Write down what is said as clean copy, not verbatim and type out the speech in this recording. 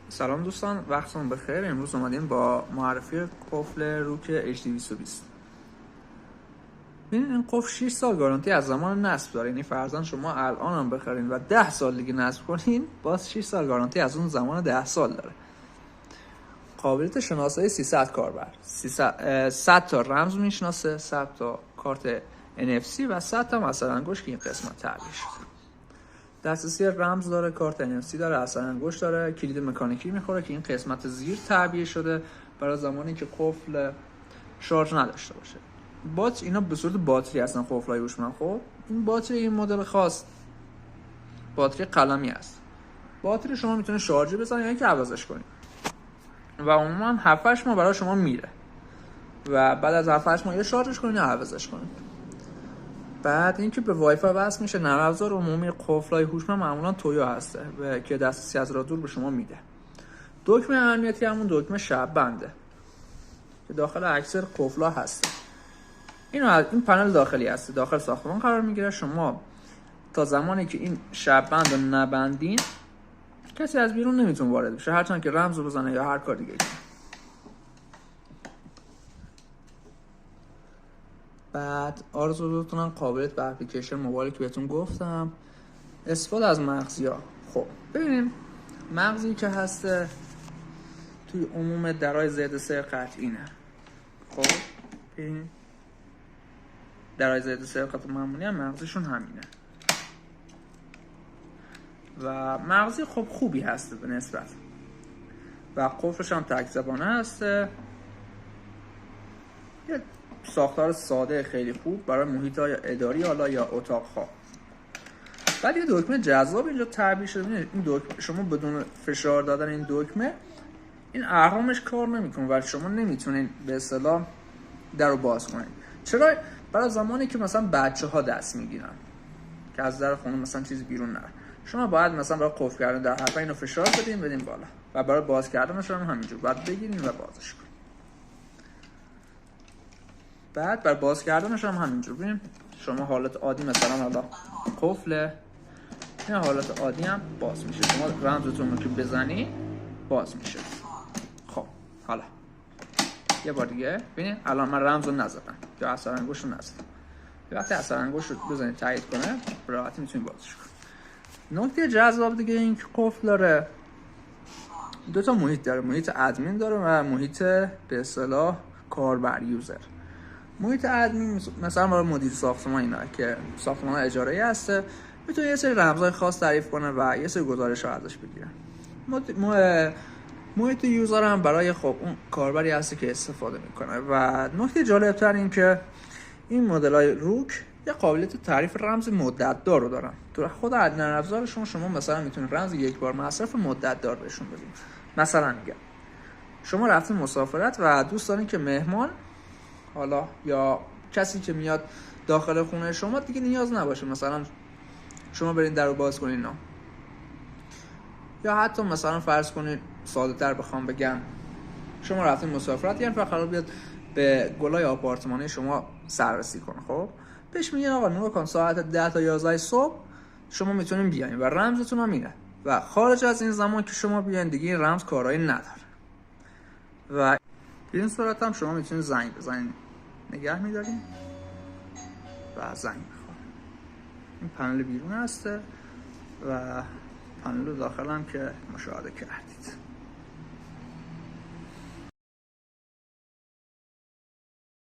سلام دوستان، وقتتون بخیر. امروز اومدیم با معرفی قفل روک H220. ببینید این قفل 6 سال گارانتی از زمان نصب داره، یعنی فرضاً شما الان هم بخرین و 10 سال دیگه نصب کنین، باز 6 سال گارانتی از اون زمان 10 سال داره. قابلیت شناسایی 300 کاربر، 100 تا رمز میشناسه، 100 تا کارت NFC و 100 تا اثر انگشت که این قسمت تعبیه شده. دسترسی رمز داره، کارت NFC داره، اثر انگشت داره، کلید مکانیکی میخوره که این قسمت زیر تعبیه شده برای زمانی که قفل شارژ نداشته باشه. اینا به صورت باتری هستن قفل‌های هوشمند. خب این باتری این مدل خاص باتری قلمی است. باتری شما میتونه شارژ بزنید یا اینکه عوضش کنید و عموما 7-8 ماه برای شما میره و بعد از 7-8 ماه یا شارژش کنید یا عوضش کنید. بعد اینکه به وای فای وصل میشه. نرم افزار عمومی قفل‌های هوشمند معمولا تویا هسته که دسترسی از راه دور به شما میده. دکمه امنیتی همون دکمه شب بنده که داخل اکثر قفل‌ها هست. این پنل داخلی هست، داخل ساختمان قرار میگیره. شما تا زمانی که این شب بند رو نبندین کسی از بیرون نمیتونه وارد بشه، هرچند که رمز رو بزنه یا هر کار دیگه. بعد آرزوتونم قابلیت به اپلیکیشن موبایلی که بهتون گفتم، استفاده از مغزی‌ها. خب ببینیم مغزی که هست توی عموم درای ضد سرقت اینه. خب ببینیم درای ضد سرقت معمولی هم مغزشون همینه و مغزی خب خوبی هسته به نسبت و قفلش هم تک زبانه هسته. یه ساختار ساده خیلی خوب برای محیط‌های اداری حالا یا اتاق خواب. بعد یه دکمه جذاب اینجا تعبیه شده. این دکمه شما بدون فشار دادن این دکمه این اهرامش کار نمیکنه و شما نمیتونین به اصطلاح در رو باز کنید. چرا؟ برای زمانی که مثلا بچه‌ها دست میگیرن که از در خونه مثلا چیزی بیرون نره، شما باید مثلا برای قفل کردن در حرفا اینو فشار بدین بالا و برای باز کردنش هم همینجور باید بگیرین و بازش کنین. بعد برای باز کردنش هم همینجور ببین شما حالت عادی مثلا حالا قفل این حالت عادی هم باز میشه، شما رمزتون رو که بزنی باز میشه. خب حالا یه بار دیگه ببینید الان من رمز رو نزدم یا اثر انگشت رو نزدم. وقتی اثر انگشت رو بزنید تایید کنه به راحتی میتونید بازش کنید. نکته جذاب دیگه این که قفل داره دو تا محیط داره، محیط ادمین داره و محیط به اصطلاح کاربر یوزر. محیط ادمین مثلا برای مدیر ساختمان اینا که ساختمان اجاره هسته میتونه یه سری رمزهای خاص تعریف کنه و یه سری گزارش‌ها ازش بگیره. محیط یوزر هم برای خب اون کاربری هسته که استفاده میکنه. و نکته جالب‌تر این که این مدل‌های روک یه قابلیت تعریف رمز مدت دار رو دارن. تو خود نرم افزارشون شما مثلا میتونید رمز یک بار مصرف مدت دار بهشون بدید. مثلا میگم شما رفتین مسافرت و دوست دارین که مهمان حالا یا کسی که میاد داخل خونه شما دیگه نیاز نباشه مثلا شما برین در رو باز کنین نه. یا حتی مثلا فرض کنید ساده تر بخوام بگم شما رفتین مسافرت یعنی فقط قرار بیاد به گلای آپارتمانی شما سررسی کنه. خب بهش میگن آقا نگاه کن ساعت 10 تا 11 صبح شما میتونین بیاین و رمزتون هم اینه و خارج از این زمان که شما بیاین دیگه این رمز کارایی نداره و به این صورت هم شما میتونید زنگ بزنین نگه میدارین و زنگ میخوره. این پنل بیرون هسته و پنل داخل هم که مشاهده کردید.